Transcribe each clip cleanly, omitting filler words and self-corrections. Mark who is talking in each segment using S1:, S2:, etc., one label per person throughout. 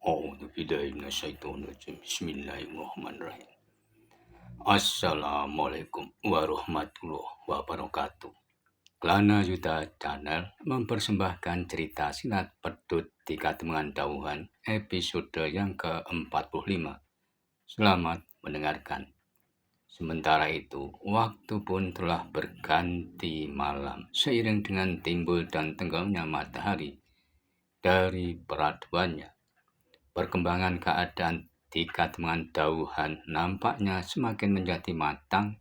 S1: A'udzubillahiminasyaitonirrajim. Bismillahirrahmanirrahim. Assalamualaikum warahmatullahi wabarakatuh. Kelana Yuta Channel mempersembahkan cerita silat pedut di Katemangan Dauhan episode yang ke-45. Selamat mendengarkan. Sementara itu, waktu pun telah berganti malam seiring dengan timbul dan tenggelamnya matahari dari peraduannya. Perkembangan keadaan di Katemangan Dauhan nampaknya semakin menjadi matang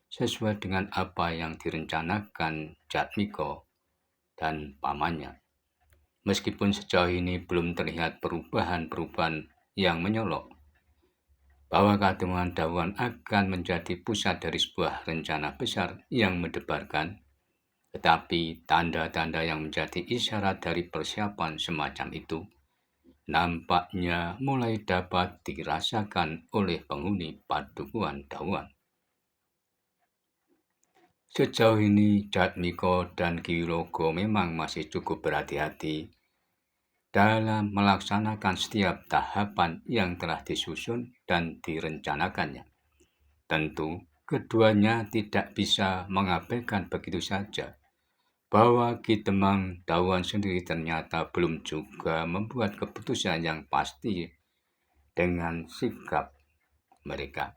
S1: sesuai dengan apa yang direncanakan Jatmiko dan pamannya. Meskipun sejauh ini belum terlihat perubahan-perubahan yang menyolok bahwa Katemangan Dauhan akan menjadi pusat dari sebuah rencana besar yang mendebarkan, tetapi tanda-tanda yang menjadi isyarat dari persiapan semacam itu nampaknya mulai dapat dirasakan oleh penghuni Padukuhan Dauhan. Sejauh ini Jatmiko dan Kiwilogo memang masih cukup berhati-hati dalam melaksanakan setiap tahapan yang telah disusun dan direncanakannya. Tentu, keduanya tidak bisa mengabaikan begitu saja bahwa Ki Temang Dauhan sendiri ternyata belum juga membuat keputusan yang pasti dengan sikap mereka.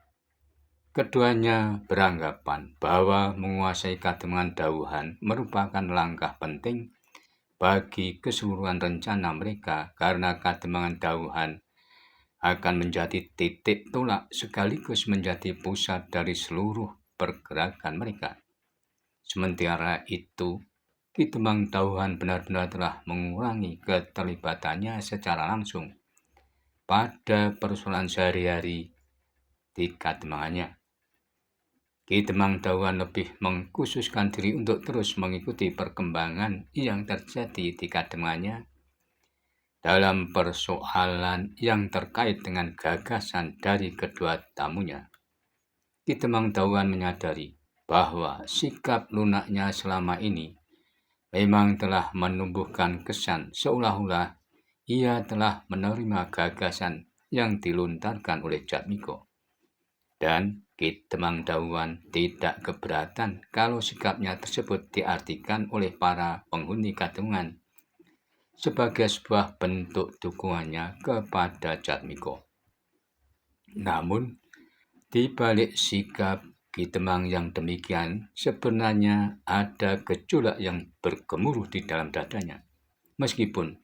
S1: Keduanya beranggapan bahwa menguasai Katemangan Dauhan merupakan langkah penting bagi keseluruhan rencana mereka karena Katemangan Dauhan akan menjadi titik tolak sekaligus menjadi pusat dari seluruh pergerakan mereka. Sementara itu, Ki Temang Dauhan benar-benar telah mengurangi keterlibatannya secara langsung pada persoalan sehari-hari di Katemangannya. Ki Temang Dauhan lebih mengkhususkan diri untuk terus mengikuti perkembangan yang terjadi di Katemangannya dalam persoalan yang terkait dengan gagasan dari kedua tamunya. Ki Temang Dauhan menyadari bahwa sikap lunaknya selama ini memang telah menumbuhkan kesan seolah-olah ia telah menerima gagasan yang dilontarkan oleh Jatmiko. Dan Ki Temang Dauhan tidak keberatan kalau sikapnya tersebut diartikan oleh para penghuni Katemangan sebagai sebuah bentuk dukungannya kepada Jatmiko. Namun, di balik sikap Ki Temang yang demikian, sebenarnya ada gejolak yang bergemuruh di dalam dadanya. Meskipun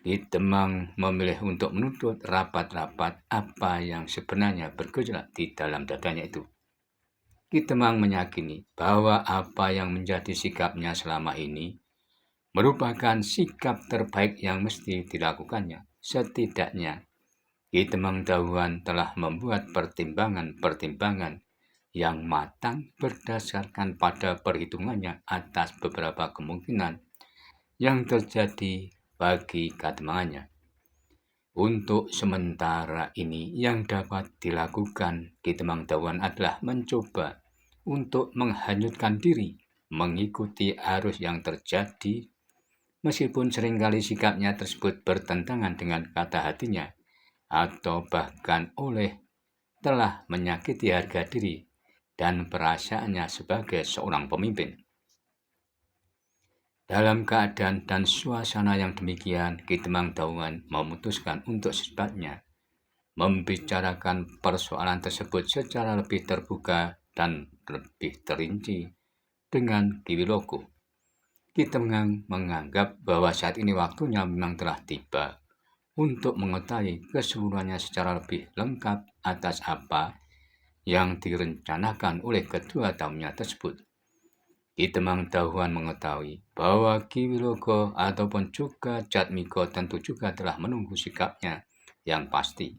S1: Ki Temang memilih untuk menuntut rapat-rapat apa yang sebenarnya bergejolak di dalam dadanya itu. Ki Temang meyakini bahwa apa yang menjadi sikapnya selama ini merupakan sikap terbaik yang mesti dilakukannya. Setidaknya, Ki Temang Dauhan telah membuat pertimbangan-pertimbangan yang matang berdasarkan pada perhitungannya atas beberapa kemungkinan yang terjadi bagi Katemangannya. Untuk sementara ini yang dapat dilakukan Ki Temang Dauhan adalah mencoba untuk menghanyutkan diri mengikuti arus yang terjadi meskipun seringkali sikapnya tersebut bertentangan dengan kata hatinya atau bahkan telah menyakiti harga diri dan perasaannya sebagai seorang pemimpin. Dalam keadaan dan suasana yang demikian, Ki Temang Dauhan memutuskan untuk secepatnya membicarakan persoalan tersebut secara lebih terbuka dan lebih terinci dengan Kiwilogo. Ki Temang menganggap bahwa saat ini waktunya memang telah tiba untuk mengetahui keseluruhannya secara lebih lengkap atas apa yang direncanakan oleh kedua tamunya tersebut. Ki Temang Dauhan mengetahui bahwa Kiwilogo ataupun juga Jatmiko tentu juga telah menunggu sikapnya yang pasti.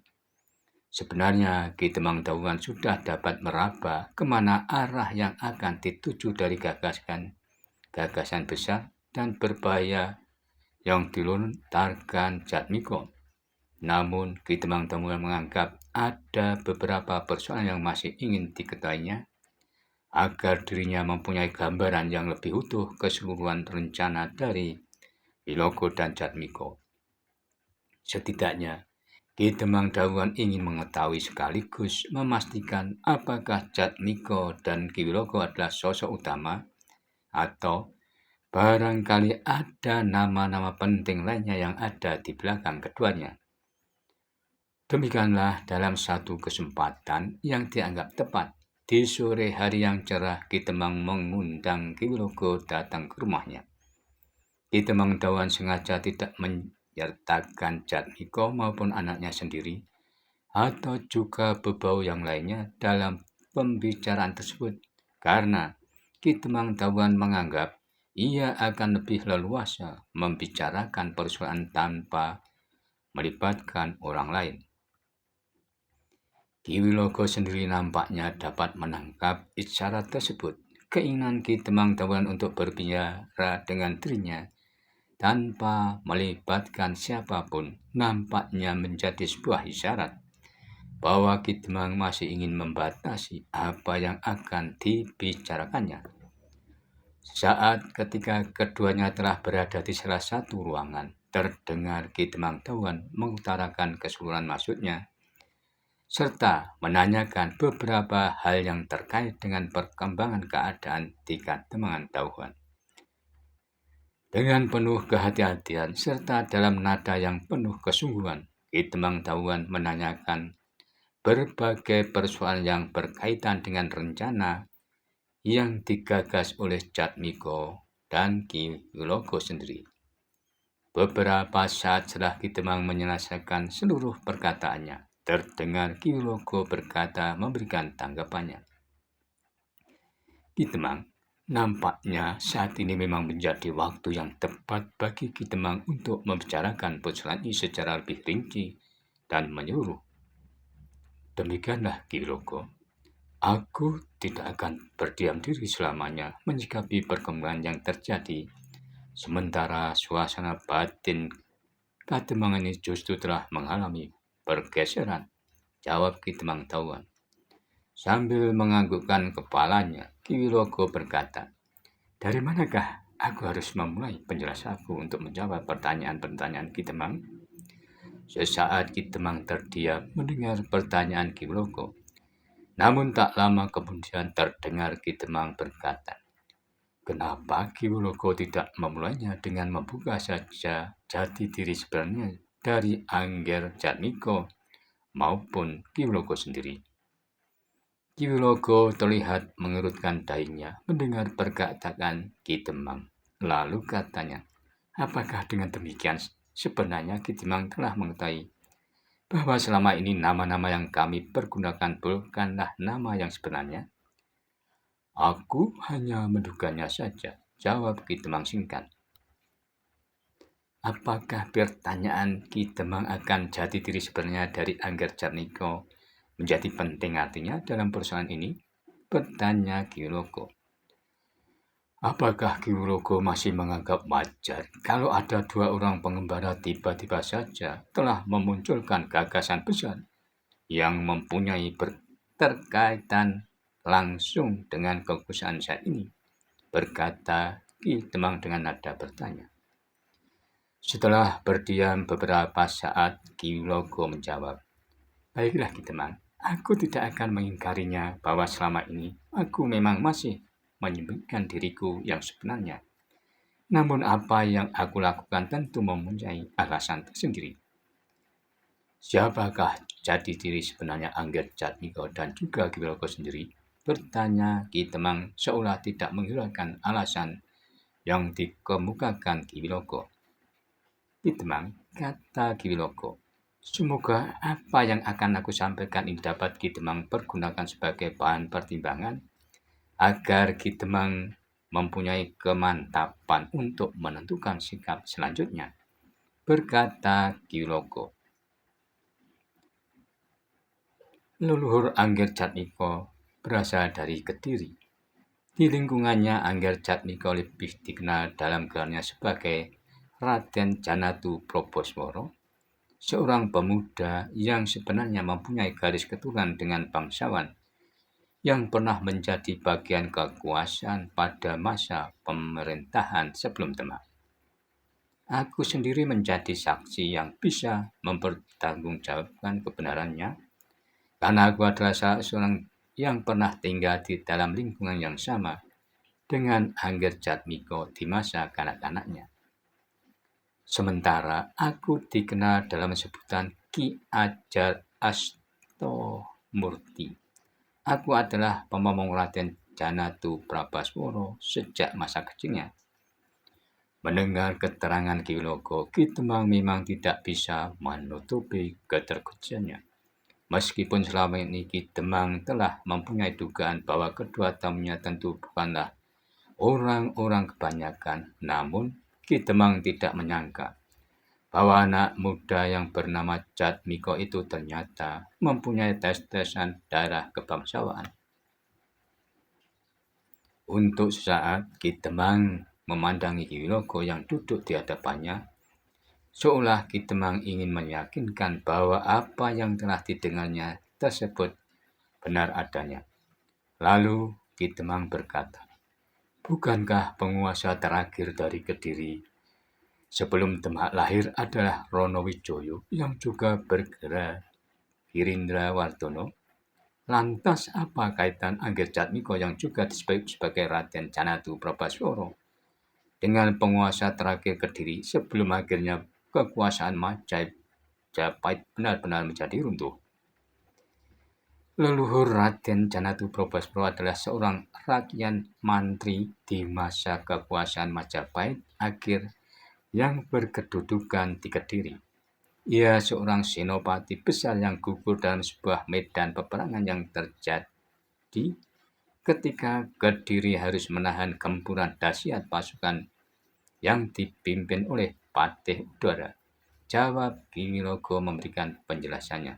S1: Sebenarnya Ki Temang Dauhan sudah dapat meraba kemana arah yang akan dituju dari gagasan besar dan berbahaya yang dilontarkan Jatmiko. Namun Ki Temang Dauhan menganggap ada beberapa persoalan yang masih ingin diketahuinya agar dirinya mempunyai gambaran yang lebih utuh keseluruhan rencana dari Kiwilogo dan Jatmiko. Setidaknya, Ki Demang Dawuhan ingin mengetahui sekaligus memastikan apakah Jatmiko dan Ki Wilogo adalah sosok utama atau barangkali ada nama-nama penting lainnya yang ada di belakang keduanya. Demikianlah dalam satu kesempatan yang dianggap tepat, di sore hari yang cerah, Ki Demang mengundang Ki Wilogo datang ke rumahnya. Ki Demang Dawuhan sengaja tidak menyertakan Jatmiko maupun anaknya sendiri, atau juga berbau yang lainnya dalam pembicaraan tersebut, karena Ki Demang Dawuhan menganggap ia akan lebih leluasa membicarakan persoalan tanpa melibatkan orang lain. Ki Wilogo sendiri nampaknya dapat menangkap isyarat tersebut. Keinginan Ki Demang Dawuhan untuk berbicara dengan dirinya tanpa melibatkan siapapun nampaknya menjadi sebuah isyarat bahwa Ki Demang masih ingin membatasi apa yang akan dibicarakannya. Saat ketika keduanya telah berada di salah satu ruangan, terdengar Ki Demang Dawuhan mengutarakan keseluruhan maksudnya, serta menanyakan beberapa hal yang terkait dengan perkembangan keadaan di Kademangan Dawuhan. Dengan penuh kehati-hatian serta dalam nada yang penuh kesungguhan, Ki Demang Dawuhan menanyakan berbagai persoalan yang berkaitan dengan rencana yang digagas oleh Jatmiko dan Ki Wilogo sendiri. Beberapa saat setelah Ki Demang menyelesaikan seluruh perkataannya, terdengar Ki Wilogo berkata memberikan tanggapannya. Ki Demang, nampaknya saat ini memang menjadi waktu yang tepat bagi Ki Demang untuk membicarakan persoalan ini secara lebih rinci dan menyeluruh. Demikianlah Ki Wilogo. Aku tidak akan berdiam diri selamanya menyikapi perkembangan yang terjadi, sementara suasana batin Kademangan ini justru telah mengalami pergeseran, jawab Ki Demang Dawuhan. Sambil menganggukkan kepalanya, Ki Wilogo berkata, dari manakah aku harus memulai penjelasanku untuk menjawab pertanyaan-pertanyaan Ki Demang? Sesaat Ki Demang terdiam mendengar pertanyaan Ki Wilogo. Namun tak lama kemudian terdengar Ki Demang berkata, kenapa Ki Wilogo tidak memulainya dengan membuka saja jati diri sebenarnya dari Angger Jatmiko maupun Ki Wilogo sendiri? Ki Wilogo terlihat mengerutkan dahinya mendengar perkataan Ki Demang. Lalu katanya, apakah dengan demikian sebenarnya Ki Demang telah mengetahui bahwa selama ini nama-nama yang kami pergunakan bukanlah nama yang sebenarnya? Aku hanya menduganya saja, jawab Ki Demang singkat. Apakah pertanyaan Ki Demang akan jati diri sebenarnya dari Angger Jatmiko menjadi penting artinya dalam persoalan ini? Bertanya Ki Wilogo. Apakah Ki Wilogo masih menganggap wajar kalau ada dua orang pengembara tiba-tiba saja telah memunculkan gagasan besar yang mempunyai berkaitan langsung dengan kekuasaan saat ini? Berkata Ki Demang dengan nada bertanya. Setelah berdiam beberapa saat, Ki Wilogo menjawab, baiklah Ki Demang, aku tidak akan mengingkarinya bahwa selama ini aku memang masih menyembunyikan diriku yang sebenarnya. Namun apa yang aku lakukan tentu mempunyai alasan tersendiri. Siapakah jati diri sebenarnya Angger Jatmiko dan juga Ki Wilogo sendiri? Bertanya Ki Demang seolah tidak menghiraukan alasan yang dikemukakan Ki Wilogo. Ki Demang, kata Ki Wilogo, semoga apa yang akan aku sampaikan ini dapat Ki Demang pergunakan sebagai bahan pertimbangan agar Ki Demang mempunyai kemantapan untuk menentukan sikap selanjutnya. Berkata Ki Wilogo. Leluhur Angger Jatmiko berasal dari Kediri. Di lingkungannya Angger Jatmiko lebih dikenal dalam gelarnya sebagai Raden Janatu Probosworo, seorang pemuda yang sebenarnya mempunyai garis keturunan dengan bangsawan yang pernah menjadi bagian kekuasaan pada masa pemerintahan sebelum Demak. Aku sendiri menjadi saksi yang bisa mempertanggungjawabkan kebenarannya, karena aku adalah salah seorang yang pernah tinggal di dalam lingkungan yang sama dengan Angger Jatmiko di masa kanak-kanaknya. Sementara aku dikenal dalam sebutan Ki Ajar Astomurti. Aku adalah pemomong Raden Janatu Prabaswara sejak masa kecilnya. Mendengar keterangan Ki Wilogo, Ki Temang memang tidak bisa menutupi keterkejutannya. Meskipun selama ini Ki Temang telah mempunyai dugaan bahwa kedua tamunya tentu bukanlah orang-orang kebanyakan, namun Ki Temang tidak menyangka bahwa anak muda yang bernama Jatmiko itu ternyata mempunyai tes-tesan darah kebangsaan. Untuk sesaat, Ki Temang memandangi Ki Wilogo yang duduk di hadapannya, seolah Ki Temang ingin meyakinkan bahwa apa yang telah didengarnya tersebut benar adanya. Lalu Ki Temang berkata, "Bukankah penguasa terakhir dari Kediri sebelum Demak lahir adalah Ronowijoyo yang juga bergerak Girindra Wardono? Lantas apa kaitan Angger Jatmiko yang juga disebut sebagai Raden Janatu Prabaswara dengan penguasa terakhir Kediri sebelum akhirnya kekuasaan Majapahit benar-benar menjadi runtuh?" Leluhur Raden Janatu Prabaswara adalah seorang rakyat mantri di masa kekuasaan Majapahit akhir yang berkedudukan di Kediri. Ia seorang senopati besar yang gugur dalam sebuah medan peperangan yang terjadi ketika Kediri harus menahan gempuran dahsyat pasukan yang dipimpin oleh Patih Udara. Jawab Ki Wilogo memberikan penjelasannya.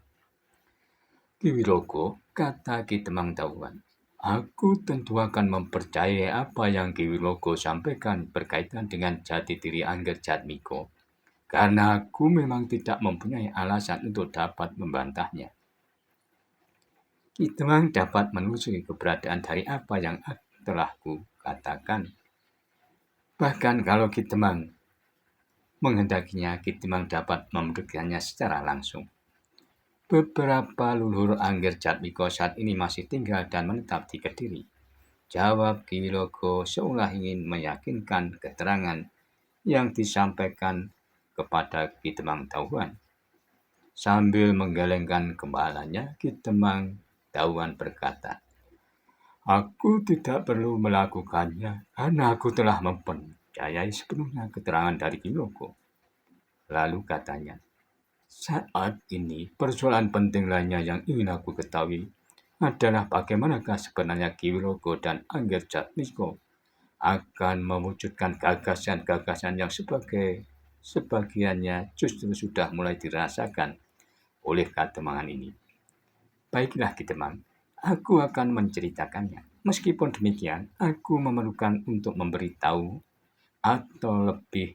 S1: "Ki Wilogo," kata Ki Temang Dauhan, "aku tentu akan mempercayai apa yang Ki Wilogo sampaikan berkaitan dengan jati diri Angger Jatmiko, karena aku memang tidak mempunyai alasan untuk dapat membantahnya." Ki Temang dapat menelusuri keberadaan dari apa yang telah kukatakan. Bahkan kalau Ki Temang menghendakinya, Ki Temang dapat membuktikannya secara langsung. Beberapa leluhur Angger Jatmiko saat ini masih tinggal dan menetap di Kediri. Jawab Ki Wilogo seolah ingin meyakinkan keterangan yang disampaikan kepada Ki Temang Dauhan. Sambil menggelengkan kepalanya, Ki Temang Dauhan berkata, "Aku tidak perlu melakukannya karena aku telah mempercayai sepenuhnya keterangan dari Ki Wilogo." Lalu katanya, "Saat ini persoalan penting lainnya yang ingin aku ketahui adalah bagaimanakah sebenarnya Ki Wilogo dan Angger Jatmiko akan mewujudkan gagasan-gagasan yang sebagiannya justru sudah mulai dirasakan oleh Kademangan ini. Baiklah Ki Temang, aku akan menceritakannya. Meskipun demikian, aku memerlukan untuk memberitahu atau lebih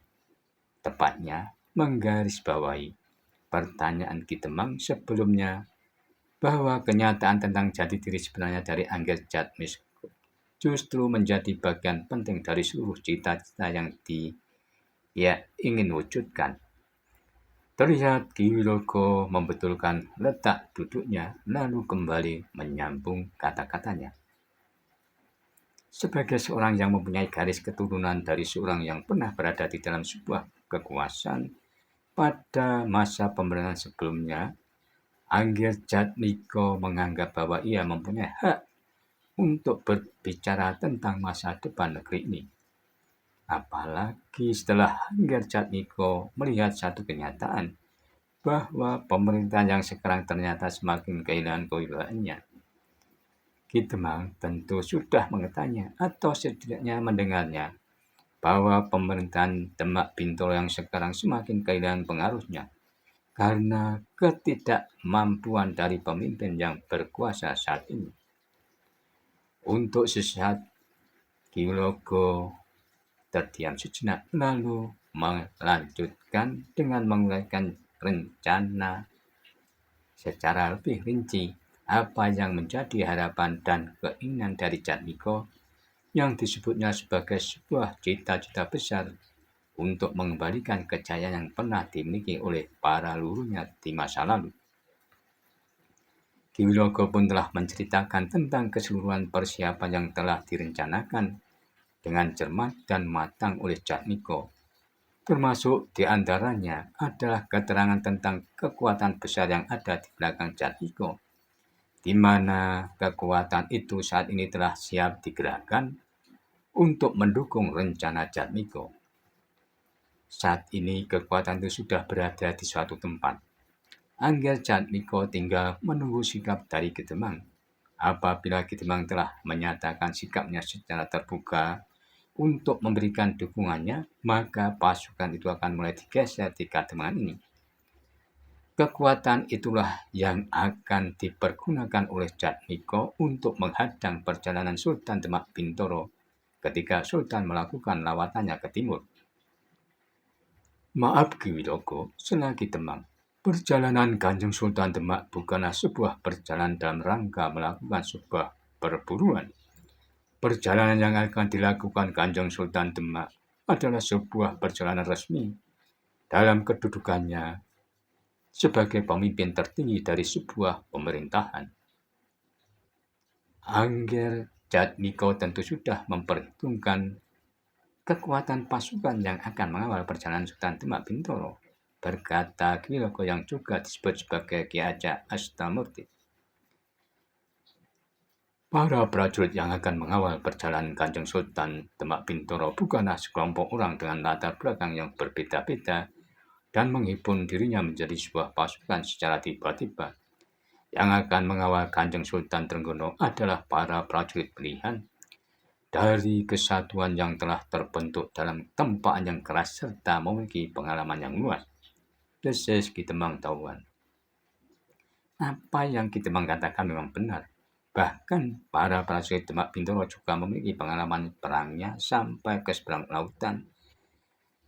S1: tepatnya menggarisbawahi pertanyaan Ki Temang sebelumnya, bahwa kenyataan tentang jati diri sebenarnya dari Angger Jatmiko justru menjadi bagian penting dari seluruh cita-cita yang ia ingin wujudkan. Terlihat Ki Wilogo membetulkan letak duduknya, lalu kembali menyambung kata-katanya. Sebagai seorang yang mempunyai garis keturunan dari seorang yang pernah berada di dalam sebuah kekuasaan pada masa pemerintahan sebelumnya, Angger Jatmiko menganggap bahwa ia mempunyai hak untuk berbicara tentang masa depan negeri ini. Apalagi setelah Angger Jatmiko melihat satu kenyataan bahwa pemerintahan yang sekarang ternyata semakin kehilangan kewibawaannya. Ki Temang tentu sudah mengetahuinya atau setidaknya mendengarnya bahwa pemerintahan Demak Bintoro yang sekarang semakin kehilangan pengaruhnya karena ketidakmampuan dari pemimpin yang berkuasa saat ini. Untuk sesaat, Ki Wilogo terdiam sejenak, lalu melanjutkan dengan menguraikan rencana secara lebih rinci apa yang menjadi harapan dan keinginan dari Jatmiko yang disebutnya sebagai sebuah cita-cita besar untuk mengembalikan kejayaan yang pernah dimiliki oleh para leluhurnya di masa lalu. Ki Wilogo pun telah menceritakan tentang keseluruhan persiapan yang telah direncanakan dengan cermat dan matang oleh Jatmiko. Termasuk di antaranya adalah keterangan tentang kekuatan besar yang ada di belakang Jatmiko, di mana kekuatan itu saat ini telah siap digerakkan untuk mendukung rencana Jatmiko. Saat ini kekuatan itu sudah berada di suatu tempat. Angger Jatmiko tinggal menunggu sikap dari Ki Temang. Apabila Ki Temang telah menyatakan sikapnya secara terbuka untuk memberikan dukungannya, maka pasukan itu akan mulai digeser di Kademangan ini. Kekuatan itulah yang akan dipergunakan oleh Jatmiko untuk menghadang perjalanan Sultan Demak Bintoro ketika Sultan melakukan lawatannya ke timur. Maaf Ki Wilogo, selagi Temang, perjalanan Kanjeng Sultan Demak bukanlah sebuah perjalanan dalam rangka melakukan sebuah perburuan. Perjalanan yang akan dilakukan Kanjeng Sultan Demak adalah sebuah perjalanan resmi dalam kedudukannya sebagai pemimpin tertinggi dari sebuah pemerintahan. Angger Jatmiko tentu sudah memperhitungkan kekuatan pasukan yang akan mengawal perjalanan Sultan Demak Bintoro, berkata Ki Wilogo yang juga disebut sebagai Ki Haja Astamurti. Para prajurit yang akan mengawal perjalanan Kanjeng Sultan Demak Bintoro bukanlah sekelompok orang dengan latar belakang yang berbeda-beda dan menghibur dirinya menjadi sebuah pasukan secara tiba-tiba. Yang akan mengawal Kanjeng Sultan Trenggono adalah para prajurit pilihan dari kesatuan yang telah terbentuk dalam tempaan yang keras serta memiliki pengalaman yang luas. Desis Ki Temang Tauan. Apa yang Ki Temang katakan memang benar. Bahkan para prajurit Demak Bintoro juga memiliki pengalaman perangnya sampai ke seberang lautan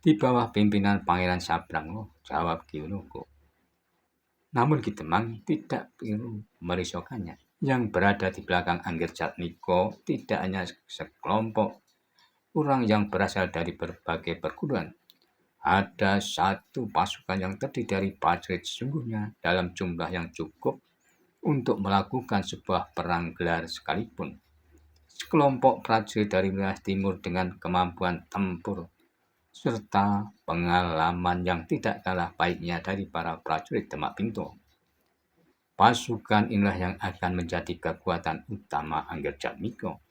S1: di bawah pimpinan Pangeran Sabranglo, jawab Ki Wilogo. Namun Ki Temang tidak perlu merisaukannya. Yang berada di belakang Angger Jatmiko tidak hanya sekelompok orang yang berasal dari berbagai perguruan. Ada satu pasukan yang terdiri dari prajurit sesungguhnya dalam jumlah yang cukup untuk melakukan sebuah perang gelar sekalipun. Sekelompok prajurit dari wilayah timur dengan kemampuan tempur serta pengalaman yang tidak kalah baiknya dari para prajurit Demak Bintoro. Pasukan inilah yang akan menjadi kekuatan utama Angger Jatmiko.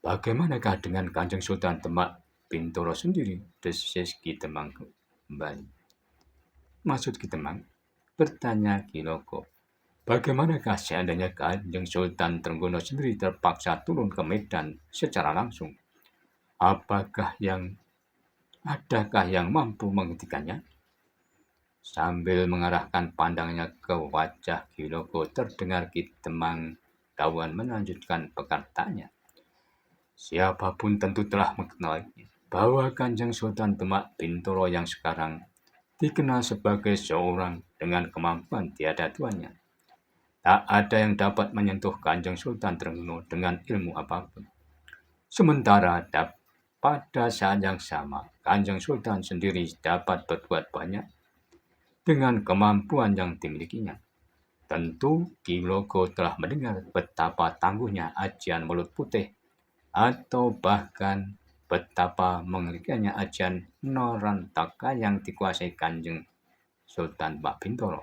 S1: Bagaimanakah dengan Kanjeng Sultan Demak Bintoro sendiri? Desis Ki Temang kembali. Maksud Ki Temang? Bertanya Ki Wilogo. Bagaimanakah seandainya Kanjeng Sultan Trenggono sendiri terpaksa turun ke medan secara langsung? Adakah yang mampu menghentikannya? Sambil mengarahkan pandangnya ke wajah Ki Wilogo, terdengar Ki Temang Tauan melanjutkan perkataannya. Siapapun tentu telah mengetahui bahwa Kanjeng Sultan Demak Bintoro yang sekarang dikenal sebagai seorang dengan kemampuan tiada tuanya. Tak ada yang dapat menyentuh Kanjeng Sultan Trenggono dengan ilmu apapun. Sementara pada saat yang sama, Kanjeng Sultan sendiri dapat berbuat banyak dengan kemampuan yang dimilikinya. Tentu Ki Wilogo telah mendengar betapa tangguhnya ajian mulut putih atau bahkan betapa mengerikannya ajian Norantaka yang dikuasai Kanjeng Sultan Demak Bintoro.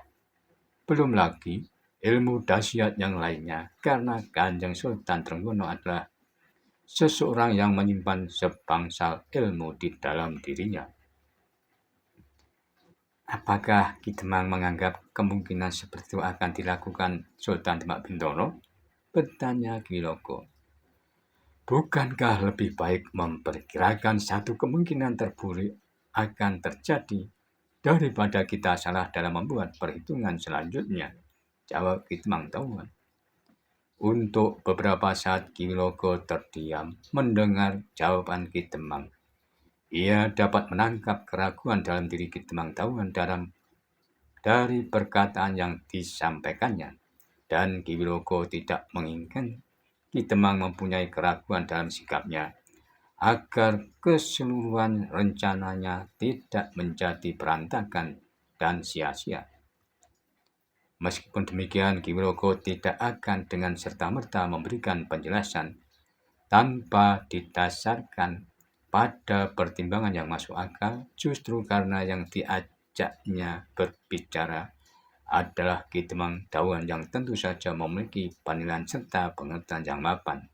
S1: Belum lagi ilmu dahsyat yang lainnya, karena Kanjeng Sultan Trenggono adalah seseorang yang menyimpan sebangsal ilmu di dalam dirinya. Apakah Ki Temang menganggap kemungkinan seperti itu akan dilakukan Sultan Demak Bintoro? Bertanya Ki Wilogo. Bukankah lebih baik memperkirakan satu kemungkinan terburuk akan terjadi daripada kita salah dalam membuat perhitungan selanjutnya? Jawab Ki Temang Tauan. Untuk beberapa saat Ki Wilogo terdiam mendengar jawaban Ki Temang. Ia dapat menangkap keraguan dalam diri Ki Temang Tauan dari perkataan yang disampaikannya, dan Ki Wilogo tidak menginginkan Ki Temang mempunyai keraguan dalam sikapnya. agar keseluruhan rencananya tidak menjadi berantakan dan sia-sia. Meskipun demikian, Ki Wilogo tidak akan dengan serta-merta memberikan penjelasan tanpa didasarkan pada pertimbangan yang masuk akal, justru karena yang diajaknya berbicara adalah Ki Demang Dawan yang tentu saja memiliki penilaian serta pengertian yang mapan.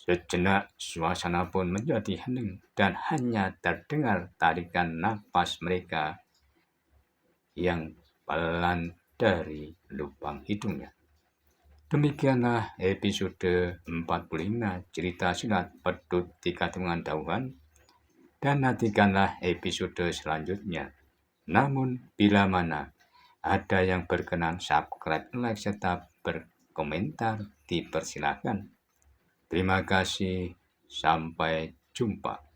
S1: Sejenak suasana pun menjadi hening dan hanya terdengar tarikan napas mereka yang pelan dari lubang hidungnya. Demikianlah episode 45 cerita silat Pedut Tiga Demang Dawan, dan nantikanlah episode selanjutnya. Namun bila mana ada yang berkenan, subscribe, like, serta berkomentar dipersilakan. Terima kasih, sampai jumpa.